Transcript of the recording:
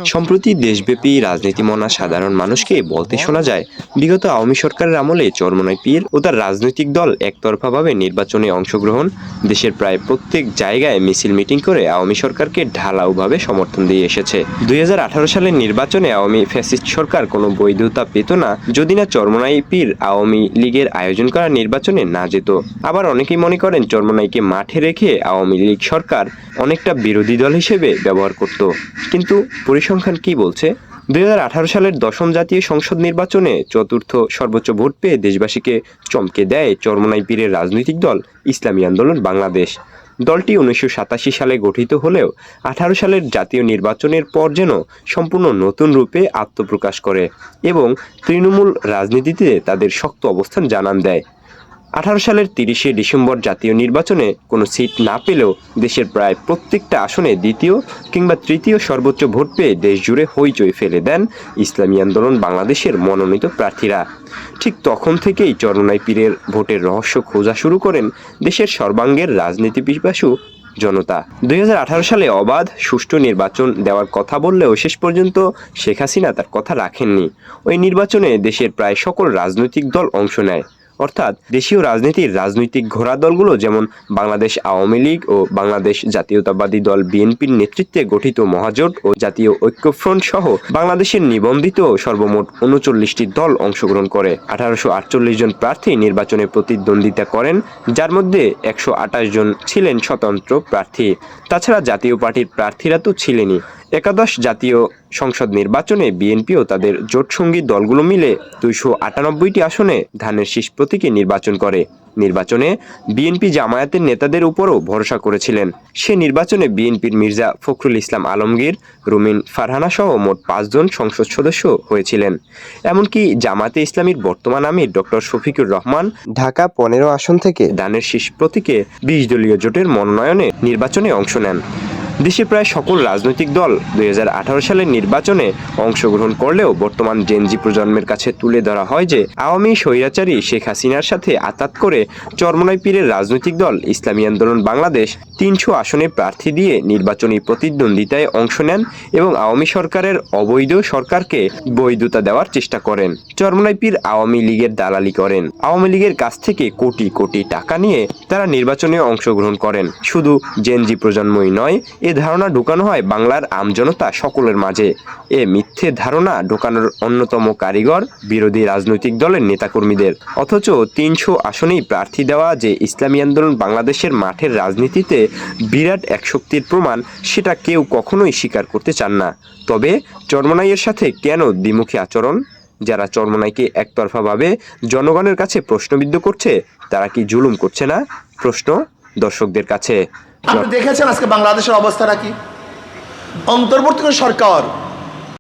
সম্প্রতি দেশব্যাপী রাজনীতি মনা সাধারণ মানুষকে বলতে শোনা যায়, বিগত আওয়ামী সরকারের আমলে চরমোনাই পীর ও তার রাজনৈতিক দল একতরফাভাবে নির্বাচনে অংশগ্রহণ, দেশের প্রায় প্রত্যেক জায়গায় মিছিল মিটিং করে আওয়ামী সরকারকে ঢালাওভাবে সমর্থন দিয়ে এসেছে। 2018 সালের নির্বাচনে আওয়ামী ফ্যাসিস্ট সরকার কোনো বৈধতা পেত না যদি না চরমোনাই পীর আওয়ামী লীগের আয়োজন করা নির্বাচনে না যেত। আবার অনেকেই মনে করেন চরমোনাইকে মাঠে রেখে আওয়ামী লীগ সরকার অনেকটা বিরোধী দল হিসেবে ব্যবহার করত। কিন্তু পরিসংখ্যান কি বলছে? 2018 সালের 10ম জাতীয় সংসদ নির্বাচনে চতুর্থ সর্বোচ্চ ভোট পেয়ে দেশবাসীকে চমকে দেয় চরমোনাই পীরের রাজনৈতিক দল ইসলামী আন্দোলন বাংলাদেশ। দলটি 1987 সালে গঠিত হলেও 18 সালের জাতীয় নির্বাচনের পর যেন সম্পূর্ণ নতুন রূপে আত্মপ্রকাশ করে এবং তৃণমূল রাজনীতিতে তাদের শক্ত অবস্থান জানান দেয়। 18 সালের 30শে ডিসেম্বর জাতীয় নির্বাচনে কোনো সিট না পেলেও দেশের প্রায় প্রত্যেকটা আসনে দ্বিতীয় কিংবা তৃতীয় সর্বোচ্চ ভোট পেয়ে দেশ জুড়ে হইচই ফেলে দেন ইসলামী আন্দোলন বাংলাদেশের মনোনীত প্রার্থীরা। ঠিক তখন থেকেই চরমোনাই পীরের ভোটের রহস্য খোঁজা শুরু করেন দেশের সর্বাঙ্গের রাজনীতি পিপাসু জনতা। 2018 সালে অবাধ সুষ্ঠু নির্বাচন দেওয়ার কথা বললেও শেষ পর্যন্ত শেখ হাসিনা তার কথা রাখেননি। ওই নির্বাচনে দেশের প্রায় সকল রাজনৈতিক দল অংশ নেয়, অর্থাৎ দেশীয় রাজনীতির রাজনৈতিক ঘোড়া দলগুলো যেমন বাংলাদেশ আওয়ামী লীগ ও বাংলাদেশ জাতীয়তাবাদী দল বিএনপির নেতৃত্বে গঠিত মহাজোট ও জাতীয় ঐক্যফ্রন্ট সহ বাংলাদেশের নিবন্ধিত সর্বমোট 39টি দল অংশগ্রহণ করে। 1848 জন প্রার্থী নির্বাচনে প্রতিদ্বন্দ্বিতা করেন, যার মধ্যে 128 জন ছিলেন স্বতন্ত্র প্রার্থী। তাছাড়া জাতীয় পার্টির প্রার্থীরা তো ছিলেনই। একাদশ জাতীয় সংসদ নির্বাচনে বিএনপি ও তাদের জোটসঙ্গী দলগুলো মিলে 298টি আসনে ধানের শীষ প্রতীকে নির্বাচন করে। নির্বাচনে বিএনপি জামায়াতের নেতাদের উপরও ভরসা করেছিলেন। সে নির্বাচনে বিএনপির মির্জা ফখরুল ইসলাম আলমগীর, রুমিন ফারহানা সহ মোট 5 জন সংসদ সদস্য হয়েছিলেন। এমনকি জামায়াতে ইসলামীর বর্তমান আমির ডক্টর শফিকুর রহমান ঢাকা 15 আসন থেকে ধানের শীষ প্রতীকে 20 দলীয় জোটের মনোনয়নে নির্বাচনে অংশ নেন। দেশের প্রায় সকল রাজনৈতিক দল 2018 সালের নির্বাচনে অংশগ্রহণ করলেও বর্তমান জেনজি প্রজন্মের কাছে তুলে ধরা হয় যে আওয়ামী স্বৈরাচারী শেখ হাসিনার সাথে আঁতাত করে চরমোনাই পীরের রাজনৈতিক দল ইসলামী আন্দোলন বাংলাদেশ 300 আসনে প্রার্থী দিয়ে নির্বাচনী প্রতিদ্বন্দ্বিতায় অংশ নেন এবং আওয়ামী সরকারের অবৈধ সরকারকে বৈধতা দেওয়ার চেষ্টা করেন। চরমোনাই পীর আওয়ামী লীগের দালালি করেন। আওয়ামী লীগের কাছ থেকে কোটি কোটি টাকা নিয়ে তারা নির্বাচনে অংশগ্রহণ করেন। শুধু জেনজি প্রজন্মই নয়, এ ধারণা ঢুকানো হয় বাংলার আমজনতা সকলের মাঝে। এ মিথ্যে ধারণা ঢোকানোর অন্যতম কারিগর বিরোধী রাজনৈতিক দলের নেতাকর্মীদের। অথচ 300 আসনেই প্রার্থী দেওয়া যে ইসলামী আন্দোলন বাংলাদেশের মাঠের রাজনীতিতে বিরাট এক শক্তির প্রমাণ, সেটা কেউ কখনোই স্বীকার করতে চান না। তবে চরমোনাইয়ের সাথে কেন দ্বিমুখী আচরণ? যারা চরমোনাইকে একতরফাভাবে জনগণের কাছে প্রশ্নবিদ্ধ করছে, তারা কি জুলুম করছে না? প্রশ্ন দর্শকদের কাছে। আপনি দেখেছেন আজকে বাংলাদেশের অবস্থাটা কি? অন্তর্বর্তীকালীন সরকার